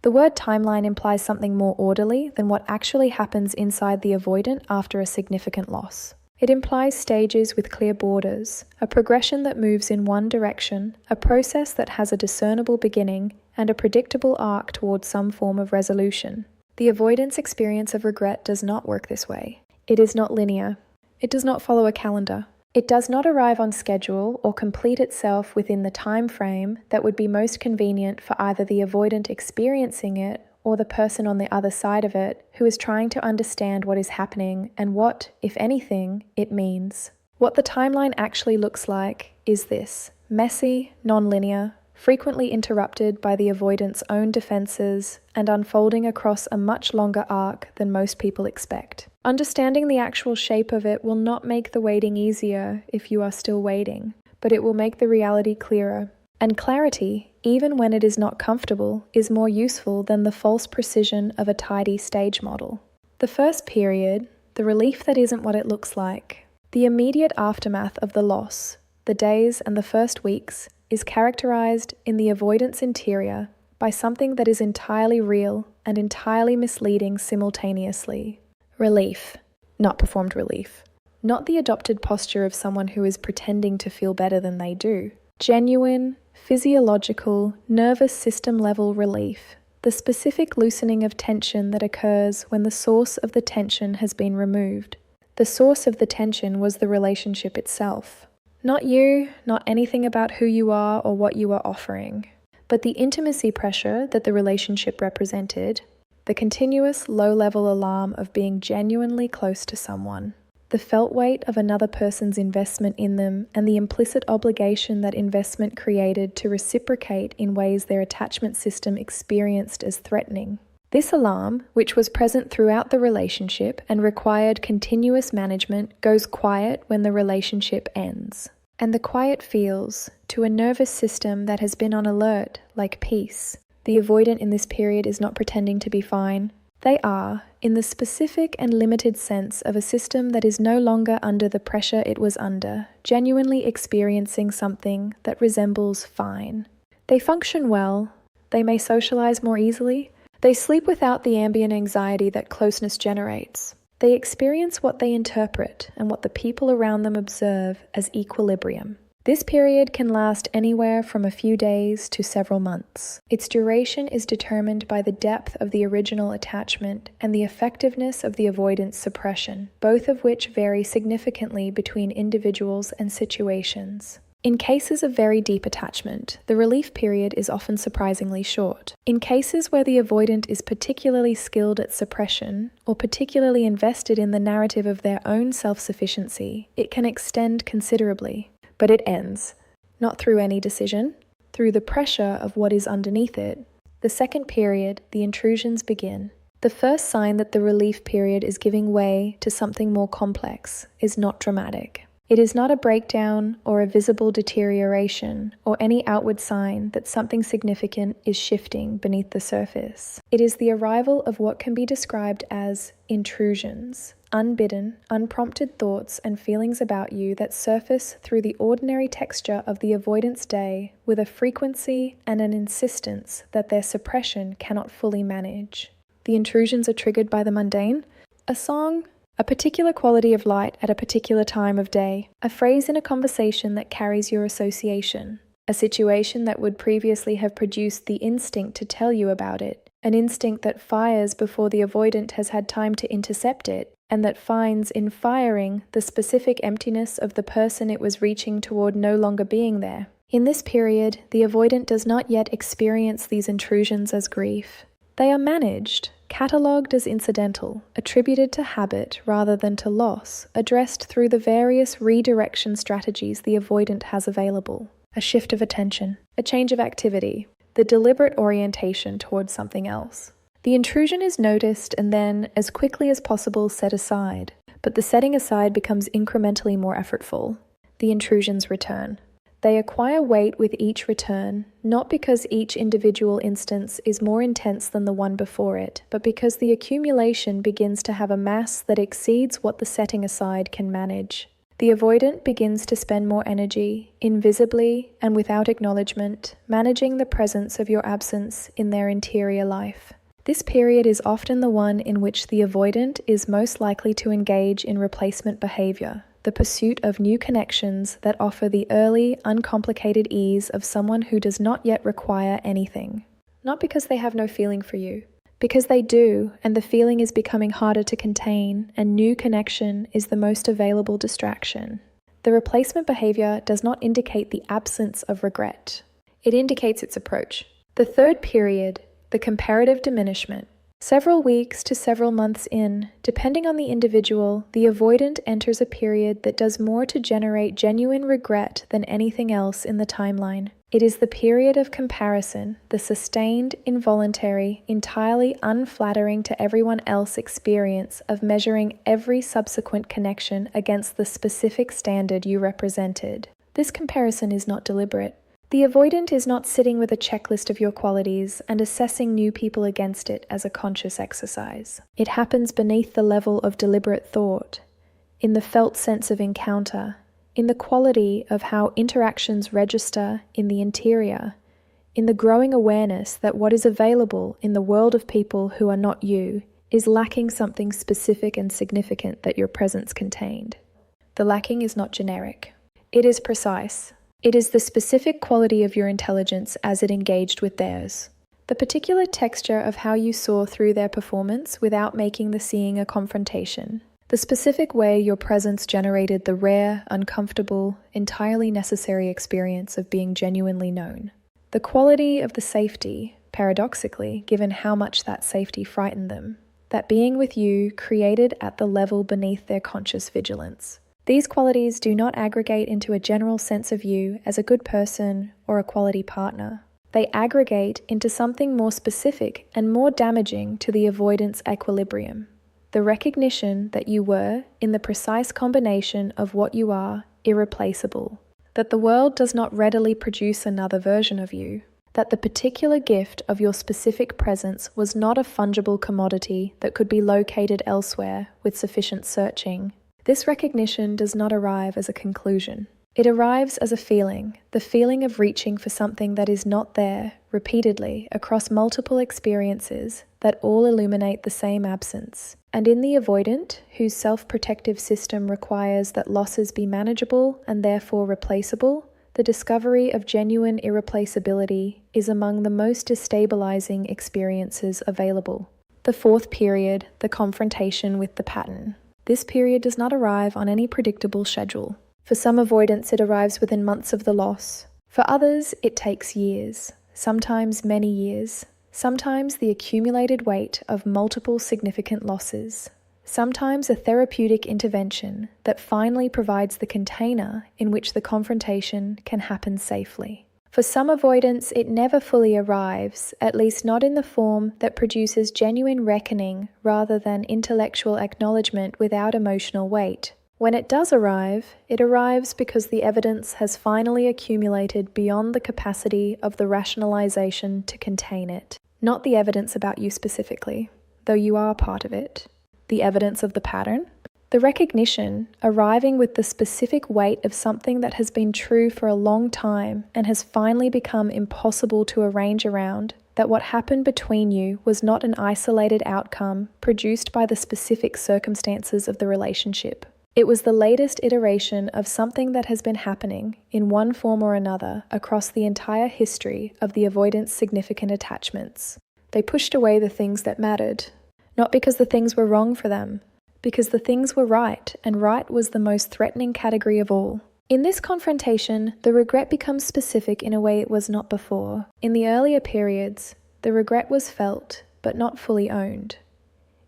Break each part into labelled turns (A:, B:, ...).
A: The word timeline implies something more orderly than what actually happens inside the avoidant after a significant loss. It implies stages with clear borders, a progression that moves in one direction, a process that has a discernible beginning, and a predictable arc towards some form of resolution. The avoidance experience of regret does not work this way. It is not linear. It does not follow a calendar. It does not arrive on schedule or complete itself within the time frame that would be most convenient for either the avoidant experiencing it or the person on the other side of it who is trying to understand what is happening and what, if anything, it means. What the timeline actually looks like is this: messy, non-linear, frequently interrupted by the avoidant's own defenses and unfolding across a much longer arc than most people expect. Understanding the actual shape of it will not make the waiting easier if you are still waiting, but it will make the reality clearer. And clarity, even when it is not comfortable, is more useful than the false precision of a tidy stage model. The first period, the relief that isn't what it looks like, the immediate aftermath of the loss, the days and the first weeks, is characterized in the avoidance interior by something that is entirely real and entirely misleading simultaneously. Relief, not performed relief. Not the adopted posture of someone who is pretending to feel better than they do. Genuine, physiological, nervous system level relief. The specific loosening of tension that occurs when the source of the tension has been removed. The source of the tension was the relationship itself. Not you, not anything about who you are or what you are offering, but the intimacy pressure that the relationship represented, the continuous low-level alarm of being genuinely close to someone, the felt weight of another person's investment in them, and the implicit obligation that investment created to reciprocate in ways their attachment system experienced as threatening. This alarm, which was present throughout the relationship and required continuous management, goes quiet when the relationship ends. And the quiet feels, to a nervous system that has been on alert, like peace. The avoidant in this period is not pretending to be fine. They are, in the specific and limited sense of a system that is no longer under the pressure it was under, genuinely experiencing something that resembles fine. They function well. They may socialize more easily. They sleep without the ambient anxiety that closeness generates. They experience what they interpret and what the people around them observe as equilibrium. This period can last anywhere from a few days to several months. Its duration is determined by the depth of the original attachment and the effectiveness of the avoidance suppression, both of which vary significantly between individuals and situations. In cases of very deep attachment, the relief period is often surprisingly short. In cases where the avoidant is particularly skilled at suppression or particularly invested in the narrative of their own self-sufficiency, it can extend considerably. But it ends, not through any decision, through the pressure of what is underneath it. The second period, the intrusions begin. The first sign that the relief period is giving way to something more complex is not dramatic. It is not a breakdown or a visible deterioration or any outward sign that something significant is shifting beneath the surface. It is the arrival of what can be described as intrusions, unbidden, unprompted thoughts and feelings about you that surface through the ordinary texture of the avoidance day with a frequency and an insistence that their suppression cannot fully manage. The intrusions are triggered by the mundane, a song, a particular quality of light at a particular time of day, a phrase in a conversation that carries your association, a situation that would previously have produced the instinct to tell you about it, an instinct that fires before the avoidant has had time to intercept it, and that finds in firing the specific emptiness of the person it was reaching toward no longer being there. In this period, the avoidant does not yet experience these intrusions as grief. They are managed, catalogued as incidental, attributed to habit rather than to loss, addressed through the various redirection strategies the avoidant has available. A shift of attention, a change of activity, the deliberate orientation towards something else. The intrusion is noticed and then, as quickly as possible, set aside, but the setting aside becomes incrementally more effortful. The intrusions return. They acquire weight with each return, not because each individual instance is more intense than the one before it, but because the accumulation begins to have a mass that exceeds what the setting aside can manage. The avoidant begins to spend more energy, invisibly and without acknowledgement, managing the presence of your absence in their interior life. This period is often the one in which the avoidant is most likely to engage in replacement behavior, the pursuit of new connections that offer the early, uncomplicated ease of someone who does not yet require anything. Not because they have no feeling for you, because they do, and the feeling is becoming harder to contain, and new connection is the most available distraction. The replacement behavior does not indicate the absence of regret. It indicates its approach. The third period, the comparative diminishment. Several weeks to several months in, depending on the individual, the avoidant enters a period that does more to generate genuine regret than anything else in the timeline. It is the period of comparison, the sustained, involuntary, entirely unflattering to everyone else experience of measuring every subsequent connection against the specific standard you represented. This comparison is not deliberate. The avoidant is not sitting with a checklist of your qualities and assessing new people against it as a conscious exercise. It happens beneath the level of deliberate thought, in the felt sense of encounter, in the quality of how interactions register in the interior, in the growing awareness that what is available in the world of people who are not you is lacking something specific and significant that your presence contained. The lacking is not generic. It is precise. It is the specific quality of your intelligence as it engaged with theirs. The particular texture of how you saw through their performance without making the seeing a confrontation. The specific way your presence generated the rare, uncomfortable, entirely necessary experience of being genuinely known. The quality of the safety, paradoxically, given how much that safety frightened them, that being with you created at the level beneath their conscious vigilance. These qualities do not aggregate into a general sense of you as a good person or a quality partner. They aggregate into something more specific and more damaging to the avoidance equilibrium. The recognition that you were, in the precise combination of what you are, irreplaceable. That the world does not readily produce another version of you. That the particular gift of your specific presence was not a fungible commodity that could be located elsewhere with sufficient searching. This recognition does not arrive as a conclusion. It arrives as a feeling, the feeling of reaching for something that is not there, repeatedly, across multiple experiences that all illuminate the same absence. And in the avoidant, whose self-protective system requires that losses be manageable and therefore replaceable, the discovery of genuine irreplaceability is among the most destabilizing experiences available. The fourth period, the confrontation with the pattern. This period does not arrive on any predictable schedule. For some avoidants, it arrives within months of the loss. For others, it takes years, sometimes many years, sometimes the accumulated weight of multiple significant losses, sometimes a therapeutic intervention that finally provides the container in which the confrontation can happen safely. For some avoidants, it never fully arrives, at least not in the form that produces genuine reckoning rather than intellectual acknowledgement without emotional weight. When it does arrive, it arrives because the evidence has finally accumulated beyond the capacity of the rationalization to contain it. Not the evidence about you specifically, though you are part of it. The evidence of the pattern. The recognition, arriving with the specific weight of something that has been true for a long time and has finally become impossible to arrange around, that what happened between you was not an isolated outcome produced by the specific circumstances of the relationship. It was the latest iteration of something that has been happening, in one form or another, across the entire history of the avoidant's significant attachments. They pushed away the things that mattered, not because the things were wrong for them, because the things were right, and right was the most threatening category of all. In this confrontation, the regret becomes specific in a way it was not before. In the earlier periods, the regret was felt, but not fully owned.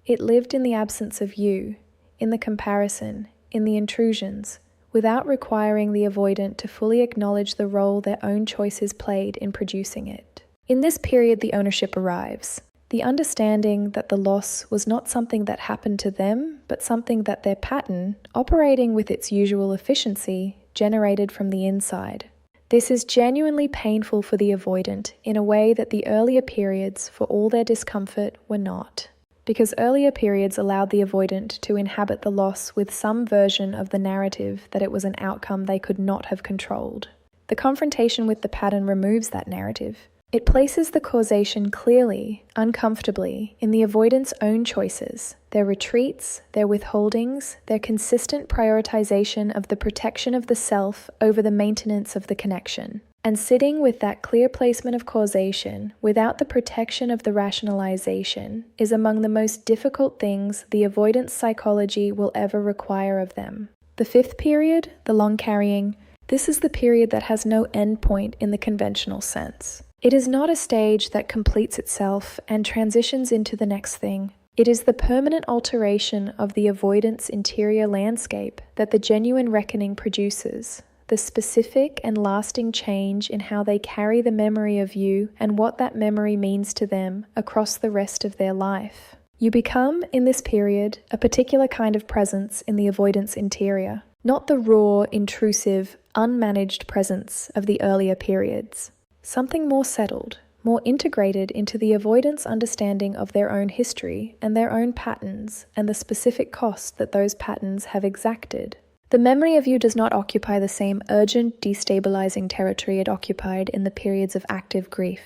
A: It lived in the absence of you, in the comparison, in the intrusions, without requiring the avoidant to fully acknowledge the role their own choices played in producing it. In this period, the ownership arrives. The understanding that the loss was not something that happened to them, but something that their pattern, operating with its usual efficiency, generated from the inside. This is genuinely painful for the avoidant in a way that the earlier periods, for all their discomfort, were not. because earlier periods allowed the avoidant to inhabit the loss with some version of the narrative that it was an outcome they could not have controlled. The confrontation with the pattern removes that narrative. It places the causation clearly, uncomfortably, in the avoidant's own choices, their retreats, their withholdings, their consistent prioritization of the protection of the self over the maintenance of the connection. And sitting with that clear placement of causation without the protection of the rationalization is among the most difficult things the avoidance psychology will ever require of them. The fifth period, the long carrying, this is the period that has no endpoint in the conventional sense. It is not a stage that completes itself and transitions into the next thing. It is the permanent alteration of the avoidance interior landscape that the genuine reckoning produces, the specific and lasting change in how they carry the memory of you and what that memory means to them across the rest of their life. You become, in this period, a particular kind of presence in the avoidance interior, not the raw, intrusive, unmanaged presence of the earlier periods. Something more settled, more integrated into the avoidance understanding of their own history and their own patterns and the specific costs that those patterns have exacted. The memory of you does not occupy the same urgent, destabilizing territory it occupied in the periods of active grief,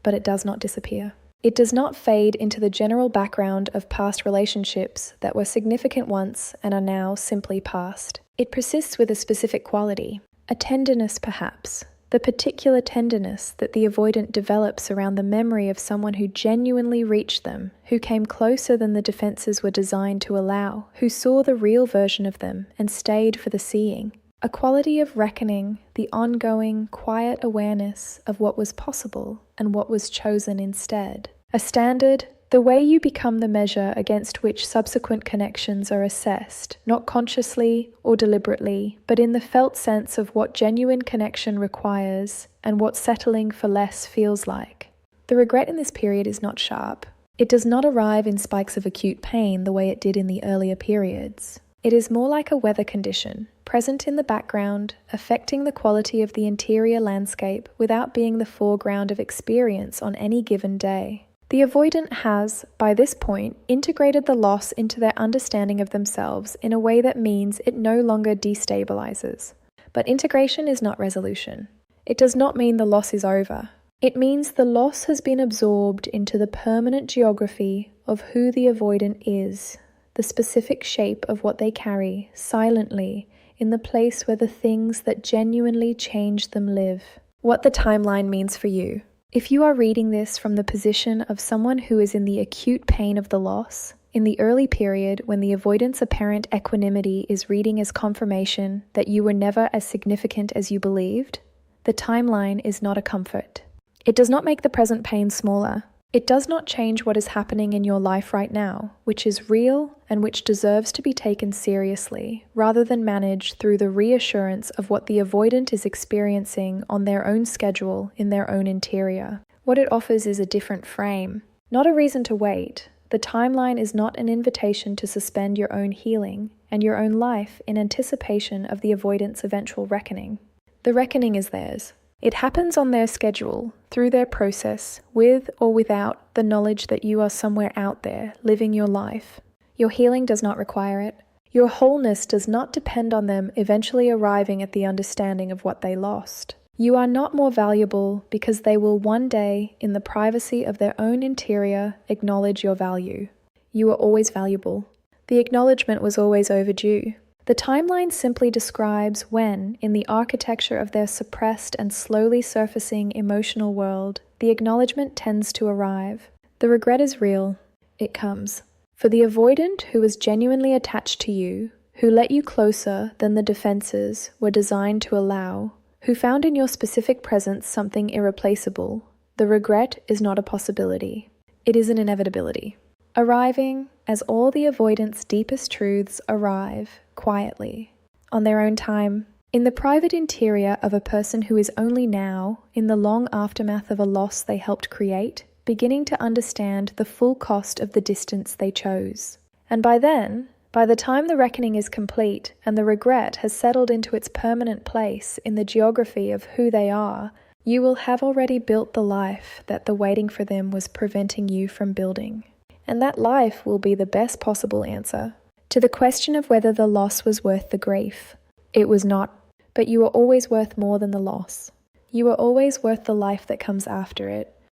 A: but it does not disappear. It does not fade into the general background of past relationships that were significant once and are now simply past. It persists with a specific quality, a tenderness perhaps, the particular tenderness that the avoidant develops around the memory of someone who genuinely reached them, who came closer than the defenses were designed to allow, who saw the real version of them and stayed for the seeing. A quality of reckoning, the ongoing, quiet awareness of what was possible and what was chosen instead. A standard, the way you become the measure against which subsequent connections are assessed, not consciously or deliberately, but in the felt sense of what genuine connection requires and what settling for less feels like. The regret in this period is not sharp. It does not arrive in spikes of acute pain the way it did in the earlier periods. It is more like a weather condition, present in the background, affecting the quality of the interior landscape without being the foreground of experience on any given day. The avoidant has, by this point, integrated the loss into their understanding of themselves in a way that means it no longer destabilizes. But integration is not resolution. It does not mean the loss is over. It means the loss has been absorbed into the permanent geography of who the avoidant is, the specific shape of what they carry, silently, in the place where the things that genuinely change them live. What the timeline means for you. If you are reading this from the position of someone who is in the acute pain of the loss, in the early period when the avoidance apparent equanimity is reading as confirmation that you were never as significant as you believed, the timeline is not a comfort. It does not make the present pain smaller. It does not change what is happening in your life right now, which is real and which deserves to be taken seriously, rather than managed through the reassurance of what the avoidant is experiencing on their own schedule in their own interior. What it offers is a different frame, not a reason to wait. The timeline is not an invitation to suspend your own healing and your own life in anticipation of the avoidant's eventual reckoning. The reckoning is theirs. It happens on their schedule, through their process, with or without the knowledge that you are somewhere out there, living your life. Your healing does not require it. Your wholeness does not depend on them eventually arriving at the understanding of what they lost. You are not more valuable because they will one day, in the privacy of their own interior, acknowledge your value. You are always valuable. The acknowledgement was always overdue. The timeline simply describes when, in the architecture of their suppressed and slowly surfacing emotional world, the acknowledgement tends to arrive. The regret is real. It comes. For the avoidant who is genuinely attached to you, who let you closer than the defenses were designed to allow, who found in your specific presence something irreplaceable, the regret is not a possibility. It is an inevitability. Arriving as all the avoidant's deepest truths arrive, quietly, on their own time, in the private interior of a person who is only now, in the long aftermath of a loss they helped create, beginning to understand the full cost of the distance they chose. And by then, by the time the reckoning is complete and the regret has settled into its permanent place in the geography of who they are, you will have already built the life that the waiting for them was preventing you from building. and that life will be the best possible answer. To the question of whether the loss was worth the grief, it was not, but you are always worth more than the loss. You are always worth the life that comes after it.